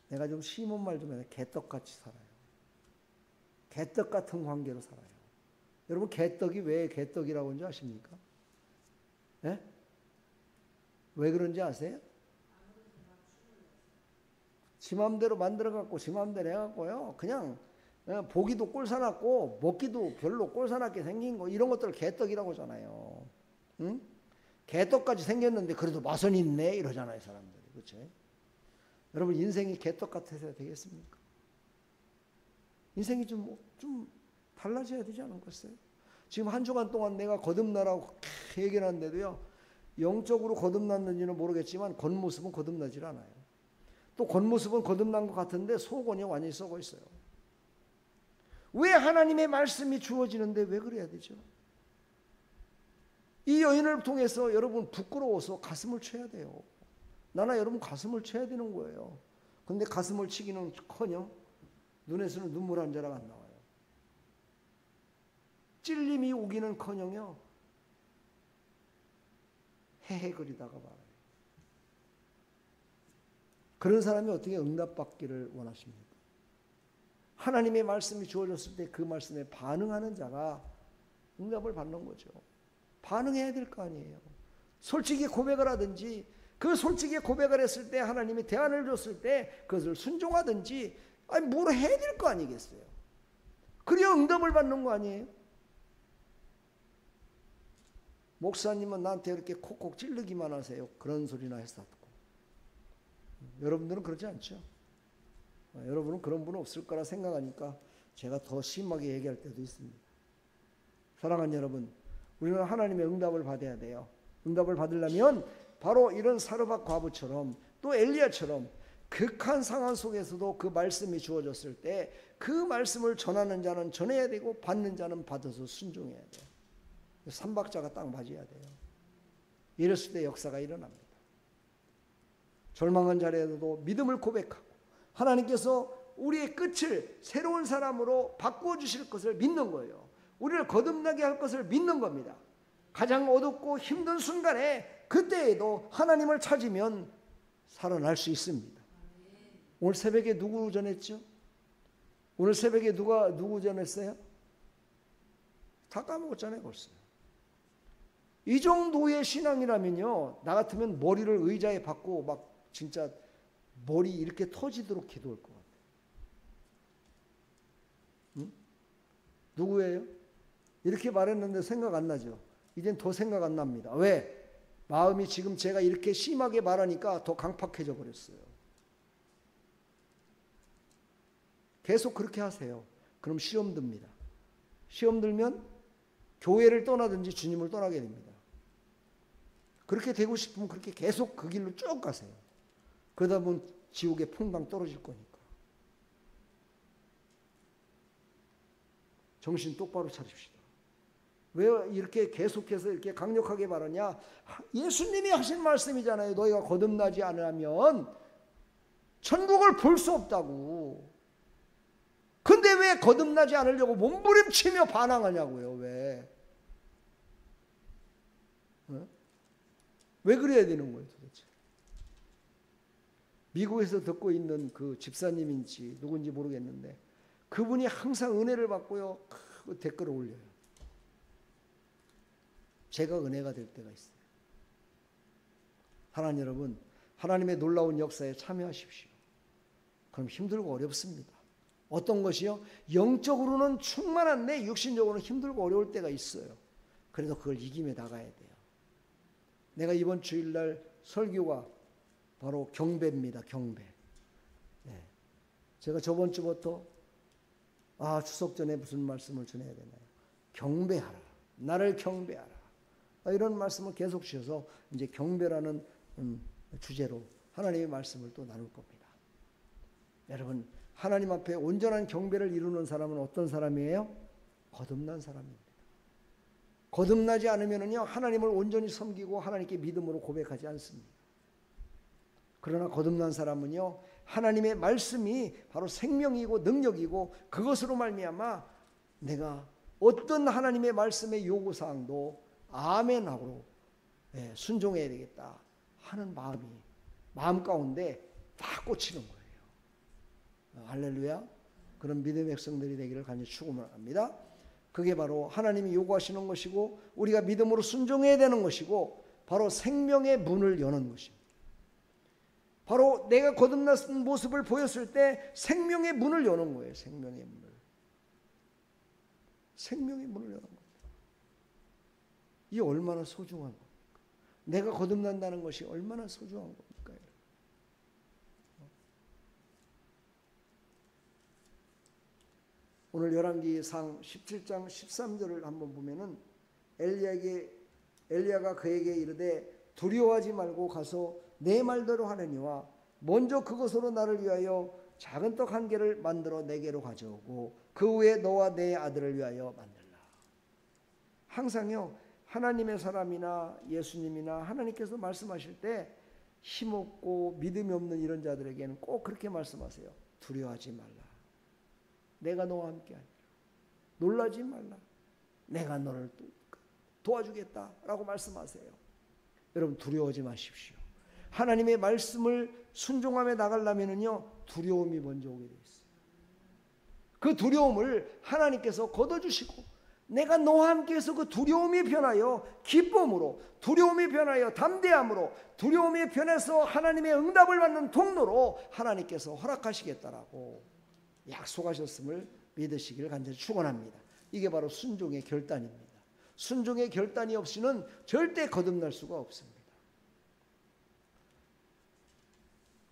Speaker 1: 내가 좀 심한 말 좀 해서 개떡같이 살아요. 개떡 같은 관계로 살아요. 여러분 개떡이 왜 개떡이라고 하는지 아십니까? 네? 왜 그런지 아세요? 지 마음대로 만들어갖고 지 마음대로 해갖고요 그냥 보기도 꼴사납고 먹기도 별로 꼴사납게 생긴 거 이런 것들을 개떡이라고 하잖아요. 응? 개떡까지 생겼는데 그래도 맛은 있네 이러잖아요 사람들이. 그렇죠? 여러분 인생이 개떡 같아서야 되겠습니까? 인생이 좀 달라져야 되지 않겠어요? 지금 한 주간 동안 내가 거듭나라고 얘기를 하는데도요 영적으로 거듭났는지는 모르겠지만 겉모습은 거듭나질 않아요. 또 겉모습은 거듭난 것 같은데 속은요 완전히 썩어 있어요. 왜 하나님의 말씀이 주어지는데 왜 그래야 되죠? 이 여인을 통해서 여러분 부끄러워서 가슴을 쳐야 돼요. 나나 여러분 가슴을 쳐야 되는 거예요. 근데 가슴을 치기는 커녕 눈에서는 눈물 한 자락 안 나와요. 찔림이 오기는 커녕요 헤헤거리다가 말아요. 그런 사람이 어떻게 응답받기를 원하십니까? 하나님의 말씀이 주어졌을 때 그 말씀에 반응하는 자가 응답을 받는 거죠. 반응해야 될 거 아니에요. 솔직히 고백을 하든지, 그 솔직히 고백을 했을 때 하나님이 대안을 줬을 때 그것을 순종하든지, 아니 뭘 해야 될 거 아니겠어요. 그래야 응답을 받는 거 아니에요. 목사님은 나한테 이렇게 콕콕 찌르기만 하세요. 그런 소리나 했었고. 여러분들은 그렇지 않죠. 여러분은 그런 분은 없을 거라 생각하니까 제가 더 심하게 얘기할 때도 있습니다. 사랑하는 여러분, 우리는 하나님의 응답을 받아야 돼요. 응답을 받으려면 바로 이런 사르밧 과부처럼 또 엘리야처럼 극한 상황 속에서도 그 말씀이 주어졌을 때 그 말씀을 전하는 자는 전해야 되고 받는 자는 받아서 순종해야 돼요. 삼박자가 딱 맞아야 돼요. 이랬을 때 역사가 일어납니다. 절망한 자리에도 믿음을 고백하고 하나님께서 우리의 끝을 새로운 사람으로 바꾸어 주실 것을 믿는 거예요. 우리를 거듭나게 할 것을 믿는 겁니다. 가장 어둡고 힘든 순간에 그때에도 하나님을 찾으면 살아날 수 있습니다. 오늘 새벽에 누구 전했죠? 오늘 새벽에 누구 전했어요? 다 까먹었잖아요 벌써. 이 정도의 신앙이라면요, 나 같으면 머리를 의자에 박고 막 진짜 머리 이렇게 터지도록 기도할 것 같아요. 응? 누구예요? 이렇게 말했는데 생각 안 나죠? 이젠 더 생각 안 납니다. 왜? 마음이 지금 제가 이렇게 심하게 말하니까 더 강팍해져 버렸어요. 계속 그렇게 하세요. 그럼 시험 듭니다. 시험 들면 교회를 떠나든지 주님을 떠나게 됩니다. 그렇게 되고 싶으면 그렇게 계속 그 길로 쭉 가세요. 그러다 보면 지옥에 퐁당 떨어질 거니까. 정신 똑바로 차립시다. 왜 이렇게 계속해서 이렇게 강력하게 말하냐? 예수님이 하신 말씀이잖아요. 너희가 거듭나지 않으면 천국을 볼 수 없다고. 근데 왜 거듭나지 않으려고 몸부림치며 반항하냐고요. 왜? 왜 그래야 되는 거예요 도대체? 미국에서 듣고 있는 그 집사님인지 누군지 모르겠는데 그분이 항상 은혜를 받고요, 그 댓글을 올려요. 제가 은혜가 될 때가 있어요. 하나님 여러분, 하나님의 놀라운 역사에 참여하십시오. 그럼 힘들고 어렵습니다. 어떤 것이요? 영적으로는 충만한데 육신적으로는 힘들고 어려울 때가 있어요. 그래도 그걸 이기며 나가야 돼요. 내가 이번 주일날 설교가 바로 경배입니다. 경배. 네. 제가 저번 주부터 추석 전에 무슨 말씀을 전해야 되나요? 경배하라. 나를 경배하라. 이런 말씀을 계속 주셔서 이제 경배라는 주제로 하나님의 말씀을 또 나눌 겁니다. 여러분, 하나님 앞에 온전한 경배를 이루는 사람은 어떤 사람이에요? 거듭난 사람입니다. 거듭나지 않으면요, 하나님을 온전히 섬기고 하나님께 믿음으로 고백하지 않습니다. 그러나 거듭난 사람은요, 하나님의 말씀이 바로 생명이고 능력이고 그것으로 말미암아 내가 어떤 하나님의 말씀의 요구사항도 아멘하고 순종해야 되겠다 하는 마음 가운데 딱 꽂히는 거예요. 할렐루야. 그런 믿음의 백성들이 되기를 간절히 축원합니다. 그게 바로 하나님이 요구하시는 것이고 우리가 믿음으로 순종해야 되는 것이고 바로 생명의 문을 여는 것입니다. 바로 내가 거듭난 모습을 보였을 때 생명의 문을 여는 거예요. 생명의 문을. 생명의 문을 여는 겁니다. 이 얼마나 소중한 겁니까? 내가 거듭난다는 것이 얼마나 소중한 겁니까? 오늘 열왕기상 17장 13절을 한번 보면은 엘리야가 그에게 이르되 두려워하지 말고 가서 내 말대로 하느니와 먼저 그것으로 나를 위하여 작은 떡 한 개를 만들어 내게로 가져오고 그 후에 너와 내 아들을 위하여 만들라. 항상요, 하나님의 사람이나 예수님이나 하나님께서 말씀하실 때 힘없고 믿음이 없는 이런 자들에게는 꼭 그렇게 말씀하세요. 두려워하지 말라. 내가 너와 함께하니라. 놀라지 말라. 내가 너를 도와주겠다라고 말씀하세요. 여러분, 두려워하지 마십시오. 하나님의 말씀을 순종하며 나가려면요, 두려움이 먼저 오게 돼 있어요. 그 두려움을 하나님께서 걷어주시고 내가 너와 함께해서 그 두려움이 변하여 기쁨으로, 두려움이 변하여 담대함으로, 두려움이 변해서 하나님의 응답을 받는 통로로 하나님께서 허락하시겠다라고 약속하셨음을 믿으시기를 간절히 축원합니다. 이게 바로 순종의 결단입니다. 순종의 결단이 없이는 절대 거듭날 수가 없습니다.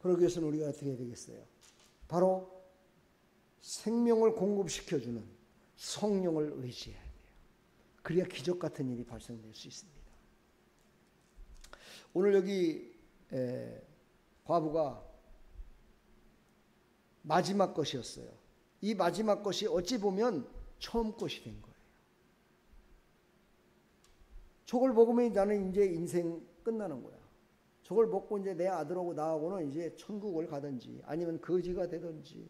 Speaker 1: 그러기 위해서는 우리가 어떻게 해야 되겠어요? 바로 생명을 공급시켜주는 성령을 의지해야 돼요. 그래야 기적 같은 일이 발생될 수 있습니다. 오늘 여기 과부가 마지막 것이었어요. 이 마지막 것이 어찌 보면 처음 것이 된 거예요. 저걸 먹으면 나는 이제 인생 끝나는 거야. 저걸 먹고 이제 내 아들하고 나하고는 이제 천국을 가든지 아니면 거지가 되든지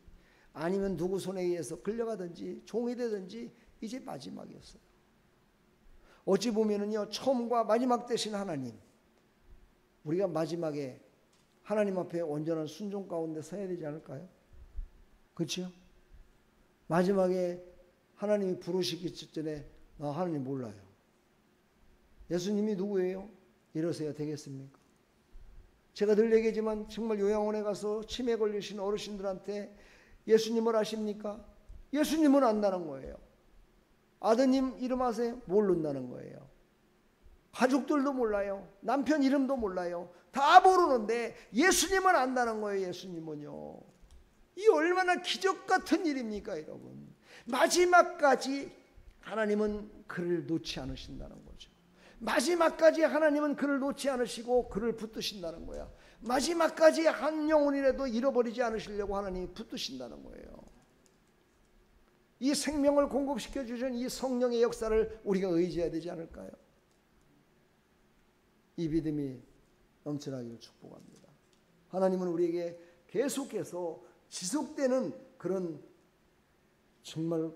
Speaker 1: 아니면 누구 손에 의해서 끌려가든지 종이 되든지 이제 마지막이었어요. 어찌 보면은요, 처음과 마지막 되신 하나님, 우리가 마지막에 하나님 앞에 온전한 순종 가운데 서야 되지 않을까요? 그렇죠? 마지막에 하나님이 부르시기 전에 나 하나님 몰라요. 예수님이 누구예요? 이러셔야 되겠습니까? 제가 늘 얘기하지만 정말 요양원에 가서 치매 걸리신 어르신들한테 예수님을 아십니까? 예수님은 안다는 거예요. 아드님 이름 아세요? 모른다는 거예요. 가족들도 몰라요. 남편 이름도 몰라요. 다 모르는데 예수님은 안다는 거예요. 예수님은요. 이 얼마나 기적 같은 일입니까, 여러분? 마지막까지 하나님은 그를 놓지 않으신다는 거죠. 마지막까지 하나님은 그를 놓지 않으시고 그를 붙드신다는 거야. 마지막까지 한 영혼이라도 잃어버리지 않으시려고 하나님이 붙드신다는 거예요. 이 생명을 공급시켜 주신 이 성령의 역사를 우리가 의지해야 되지 않을까요? 이 믿음이 넘쳐나기를 축복합니다. 하나님은 우리에게 계속해서 지속되는 그런 정말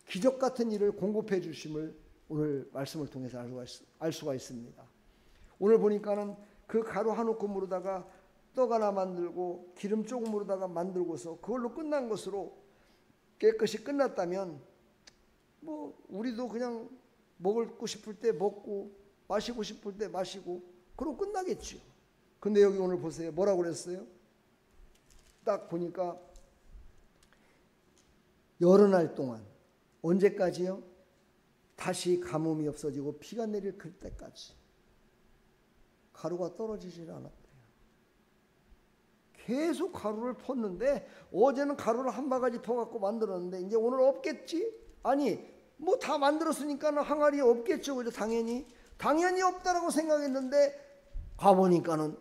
Speaker 1: 기적 같은 일을 공급해 주심을 오늘 말씀을 통해서 알 수가 있습니다. 오늘 보니까는 그 가루 한 움큼으로다가 떡 하나 만들고 기름 조금으로다가 만들고서 그걸로 끝난 것으로 깨끗이 끝났다면 뭐 우리도 그냥 먹고 싶을 때 먹고 마시고 싶을 때 마시고 그러고 끝나겠죠. 근데 여기 오늘 보세요. 뭐라고 그랬어요? 딱 보니까 여러 날 동안 언제까지요? 다시 가뭄이 없어지고 비가 내릴 그때까지 가루가 떨어지질 않았대요. 계속 가루를 펐는데 어제는 가루를 한 바가지 퍼갖고 만들었는데 이제 오늘 없겠지? 아니 뭐 다 만들었으니까 항아리에 없겠죠. 그죠? 당연히 없다라고 생각했는데 가보니까는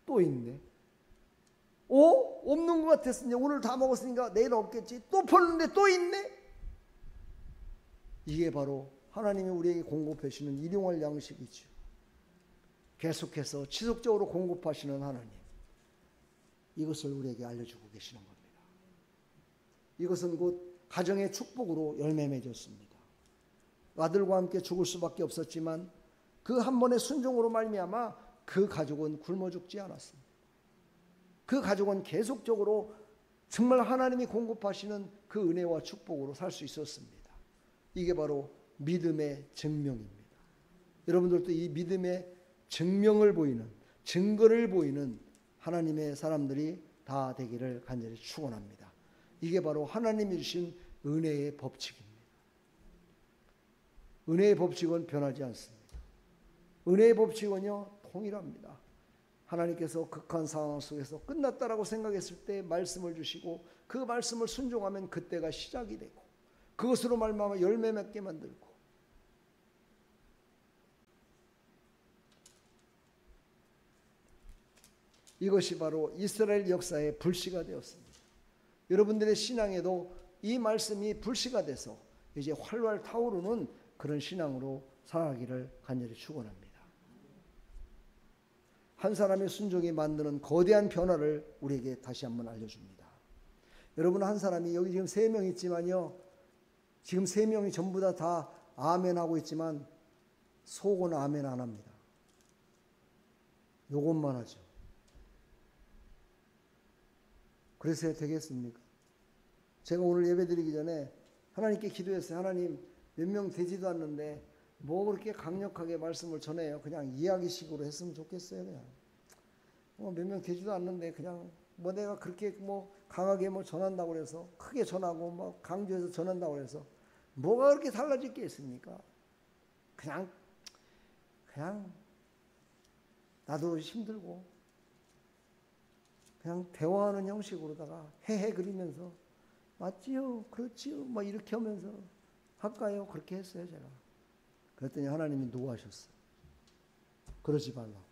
Speaker 1: 또 있네. 없는 것 같았으니 오늘 다 먹었으니까 내일 없겠지. 또 폈는데 또 있네. 이게 바로 하나님이 우리에게 공급해 주시는 일용할 양식이죠. 계속해서 지속적으로 공급하시는 하나님, 이것을 우리에게 알려주고 계시는 겁니다. 이것은 곧 가정의 축복으로 열매 맺었습니다. 아들과 함께 죽을 수밖에 없었지만 그 한 번의 순종으로 말미암아 그 가족은 굶어 죽지 않았습니다. 그 가족은 계속적으로 정말 하나님이 공급하시는 그 은혜와 축복으로 살 수 있었습니다. 이게 바로 믿음의 증명입니다. 여러분들도 이 믿음의 증명을 보이는, 증거를 보이는 하나님의 사람들이 다 되기를 간절히 축원합니다. 이게 바로 하나님이 주신 은혜의 법칙입니다. 은혜의 법칙은 변하지 않습니다. 은혜의 법칙은요, 통일합니다. 하나님께서 극한 상황 속에서 끝났다라고 생각했을 때 말씀을 주시고 그 말씀을 순종하면 그때가 시작이 되고 그것으로 말미암아 열매 맺게 만들고 이것이 바로 이스라엘 역사의 불씨가 되었습니다. 여러분들의 신앙에도 이 말씀이 불씨가 돼서 이제 활활 타오르는 그런 신앙으로 살아가기를 간절히 축원합니다. 한 사람의 순종이 만드는 거대한 변화를 우리에게 다시 한번 알려줍니다. 여러분 한 사람이 여기 지금 3명 있지만요. 지금 3명이 전부 다 아멘 하고 있지만 속은 아멘 안 합니다. 요것만 하죠. 그래서 되겠습니까? 제가 오늘 예배 드리기 전에 하나님께 기도했어요. 하나님, 몇 명 되지도 않는데 뭐 그렇게 강력하게 말씀을 전해요. 그냥 이야기식으로 했으면 좋겠어요. 그냥 몇 명 되지도 않는데 그냥 뭐 내가 그렇게 뭐 강하게 뭐 전한다고 그래서 크게 전하고 뭐 강조해서 전한다고 그래서 뭐가 그렇게 달라질 게 있습니까? 그냥 나도 힘들고 그냥 대화하는 형식으로다가 헤헤 그리면서 맞지요, 그렇지요, 뭐 이렇게 하면서 할까요? 그렇게 했어요 제가. 그랬더니 하나님이 노하셨어요. 그러지 말라고.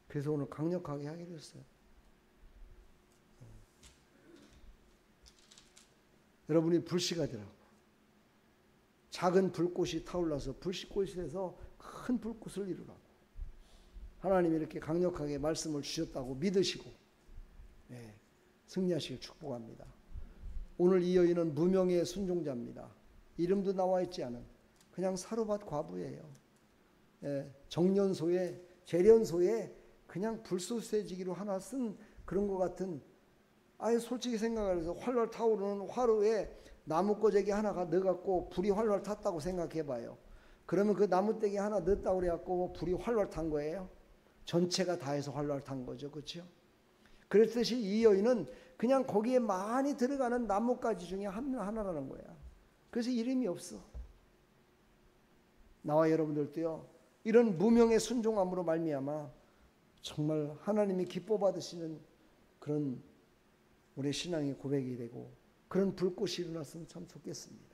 Speaker 1: 그래서 오늘 강력하게 하기로 했어요. 여러분이 불씨가 되라고. 작은 불꽃이 타올라서 불씨꽃이 돼서 큰 불꽃을 이루라고. 하나님이 이렇게 강력하게 말씀을 주셨다고 믿으시고 승리하시길 축복합니다. 오늘 이 여인은 무명의 순종자입니다. 이름도 나와 있지 않은 그냥 사로밭 과부예요. 정련소에 재련소에 그냥 불쏘쇠지기로 하나 쓴 그런 것 같은, 아예 솔직히 생각해서 활활 타오르는 화로에 나무꼬재기 하나가 넣어갖고 불이 활활 탔다고 생각해봐요. 그러면 그 나무떼기 하나 넣었다고 그래갖고 불이 활활 탄 거예요? 전체가 다 해서 활활 탄 거죠. 그렇죠? 그랬듯이 이 여인은 그냥 거기에 많이 들어가는 나뭇가지 중에 하나라는 거야. 그래서 이름이 없어. 나와 여러분들도요, 이런 무명의 순종함으로 말미암아 정말 하나님이 기뻐 받으시는 그런 우리 신앙의 고백이 되고 그런 불꽃이 일어났으면 참 좋겠습니다.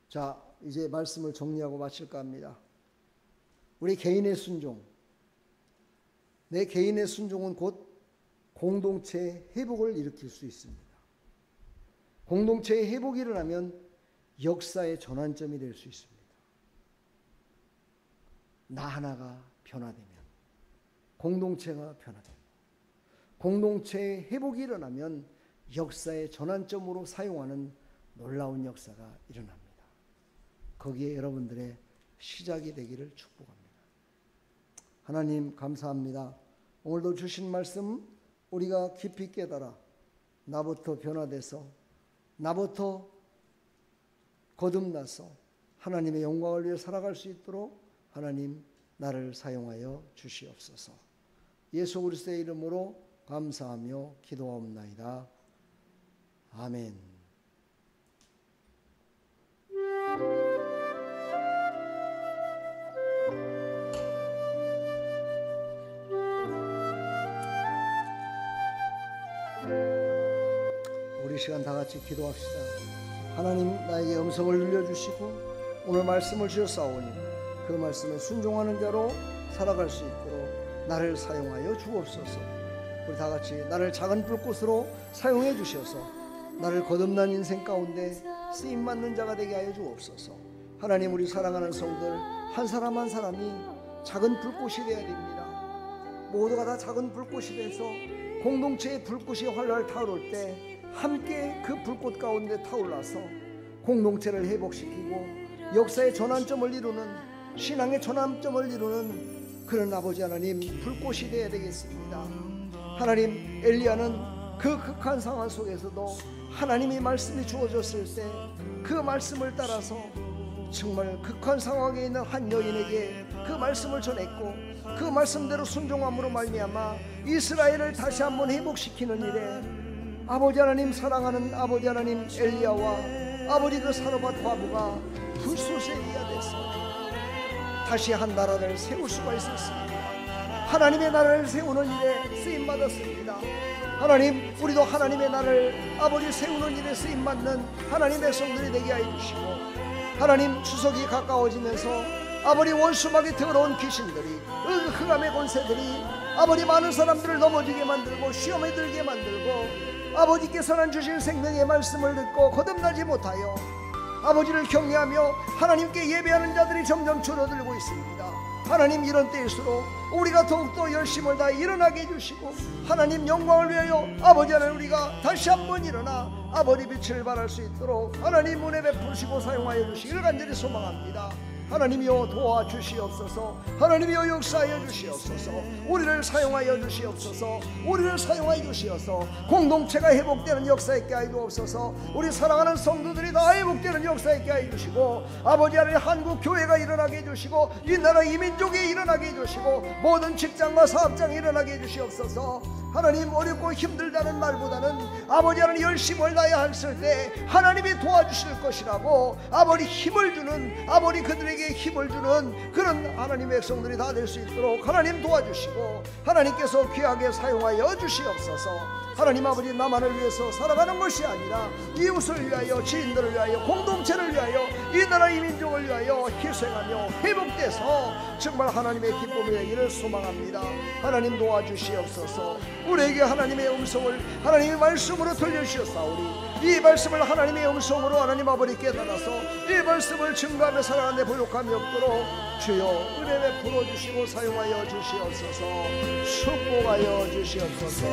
Speaker 1: 자, 이제 말씀을 정리하고 마칠까 합니다. 우리 개인의 순종, 내 개인의 순종은 곧 공동체의 회복을 일으킬 수 있습니다. 공동체의 회복이 일어나면 역사의 전환점이 될 수 있습니다. 나 하나가 변화되면, 공동체가 변화되고, 공동체의 회복이 일어나면 역사의 전환점으로 사용하는 놀라운 역사가 일어납니다. 거기에 여러분들의 시작이 되기를 축복합니다. 하나님 감사합니다. 오늘도 주신 말씀 우리가 깊이 깨달아 나부터 변화돼서, 나부터 거듭나서 하나님의 영광을 위해 살아갈 수 있도록 하나님 나를 사용하여 주시옵소서. 예수 그리스도의 이름으로 감사하며 기도하옵나이다. 아멘. 우리 시간 다 같이 기도합시다. 하나님, 나에게 음성을 들려주시고 오늘 말씀을 주셨사오니 그 말씀에 순종하는 자로 살아갈 수 있도록 나를 사용하여 주옵소서. 우리 다 같이 나를 작은 불꽃으로 사용해 주셔서 나를 거듭난 인생 가운데 쓰임받는 자가 되게 하여 주옵소서. 하나님, 우리 사랑하는 성들 한 사람 한 사람이 작은 불꽃이 되어야 됩니다. 모두가 다 작은 불꽃이 돼서 공동체의 불꽃이 활활 타오를 때 함께 그 불꽃 가운데 타올라서 공동체를 회복시키고 역사의 전환점을 이루는, 신앙의 전환점을 이루는 그런 아버지 하나님 불꽃이 되어야 되겠습니다. 하나님, 엘리야는 그 극한 상황 속에서도 하나님의 말씀이 주어졌을 때 그 말씀을 따라서 정말 극한 상황에 있는 한 여인에게 그 말씀을 전했고 그 말씀대로 순종함으로 말미암아 이스라엘을 다시 한번 회복시키는 일에 아버지 하나님, 사랑하는 아버지 하나님 엘리야와 아버지 그 사로밭 과부가 불쏘시개가 됐어 다시 한 나라를 세울 수가 있었습니다. 하나님의 나라를 세우는 일에 쓰임받았습니다. 하나님, 우리도 하나님의 나라를 아버지 세우는 일에 쓰임받는 하나님의 백성들이 되게 하여 주시고, 하나님, 추석이 가까워지면서 아버지 원수막이 더러운 귀신들이, 흑암의 권세들이 아버지 많은 사람들을 넘어지게 만들고 시험에 들게 만들고 아버지께서는 주신 생명의 말씀을 듣고 거듭나지 못하여 아버지를 경외하며 하나님께 예배하는 자들이 점점 줄어들고 있습니다. 하나님 이런 때일수록 우리가 더욱더 열심을 다해 일어나게 해주시고 하나님 영광을 위하여 아버지 하나님 우리가 다시 한번 일어나 아버지 빛을 발할 수 있도록 하나님 은혜 베푸시고 사용하여 주시기를 간절히 소망합니다. 하나님이여 도와주시옵소서. 하나님이여 역사하여 주시옵소서. 우리를 사용하여 주시옵소서. 우리를 사용하여 주시옵소서. 공동체가 회복되는 역사 있게 하여 주옵소서. 우리 사랑하는 성도들이 다 회복되는 역사 있게 하여 주시고 아버지 하나님 한국 교회가 일어나게 해주시고 이 나라 이민족이 일어나게 해주시고 모든 직장과 사업장이 일어나게 해주시옵소서. 하나님 어렵고 힘들다는 말보다는 아버지 하나님 열심을 다해야 했을 때 하나님이 도와주실 것이라고 아버지 힘을 주는 아버지 그들에게 힘을 주는 그런 하나님의 백성들이 다 될 수 있도록 하나님 도와주시고 하나님께서 귀하게 사용하여 주시옵소서. 하나님 아버지 나만을 위해서 살아가는 것이 아니라 이웃을 위하여 지인들을 위하여 공동체를 위하여 이 나라 이민족을 위하여 희생하며 회복돼서 정말 하나님의 기쁨이 되기를 소망합니다. 하나님 도와주시옵소서. 우리에게 하나님의 음성을 하나님의 말씀으로 들려주셨사오니 이 말씀을 하나님의 음성으로 하나님 아버지 깨달아서 이 말씀을 증거하며 살아가는데 부족함이 없도록 주여 은혜 베풀어 주시고 사용하여 주시옵소서. 축복하여 주시옵소서.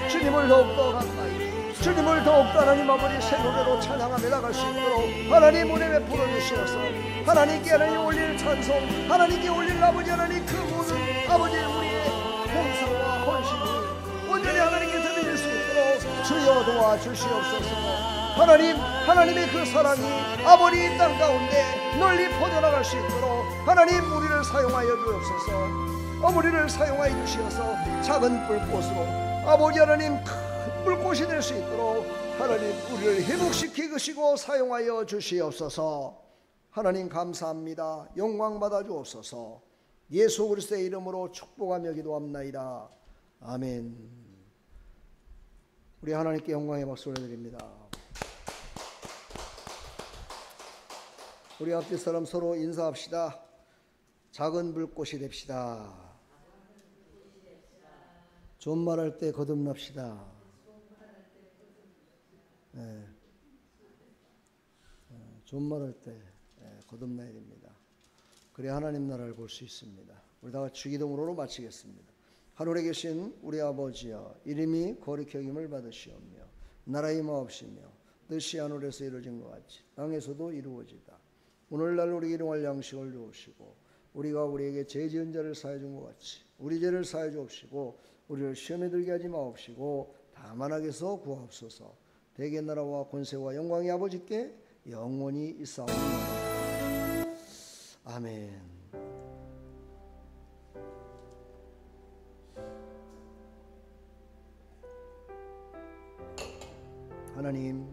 Speaker 1: 주님을 더욱더 가까이 주님을 더욱더 하나님 아버지 새 노래로 찬양하며 나갈 수 있도록 하나님 은혜 베풀어 주시옵소서. 하나님께 하나님 올릴 찬송 하나님께 올릴 아버지 하나님 그 모든 아버지 우리의 봉사와 헌신이 온전히 하나님께 드릴 수 있도록 주여 도와주시옵소서. 하나님의 그 사랑이 아버지 이 땅 가운데 널리 퍼져나갈 수 있도록 하나님 우리를 사용하여 주옵소서. 우리를 사용하여 주시어서 작은 불꽃으로 아버지 하나님 큰 불꽃이 될 수 있도록 하나님 우리를 회복시키시고 사용하여 주시옵소서. 하나님 감사합니다. 영광 받아 주옵소서. 예수 그리스도의 이름으로 축복하며 기도합나이다. 아멘. 우리 하나님께 영광의 박수를 드립니다. 우리 앞뒤 사람 서로 인사합시다. 작은 불꽃이 됩시다. 존말할 때 거듭납시다. 네. 존말할 때 거듭나야 됩니다. 그래야 하나님 나라를 볼 수 있습니다. 우리 다 같이 기도문으로 마치겠습니다. 하늘에 계신 우리 아버지여 이름이 거룩히 여김을 받으시오며 나라의 마옵시며 뜻이 하늘에서 이루어진 것 같이 땅에서도 이루어지다. 오늘날 우리에게 일용할 양식을 주옵시고 우리가 우리에게 죄 지은 자를 사하여 준 것 같이 우리 죄를 사하여 주옵시고 우리를 시험에 들게 하지 마옵시고 다만 악에서 구하옵소서. 대개 나라와 권세와 영광이 아버지께 영원히 있사옵나이다. 아멘. 하나님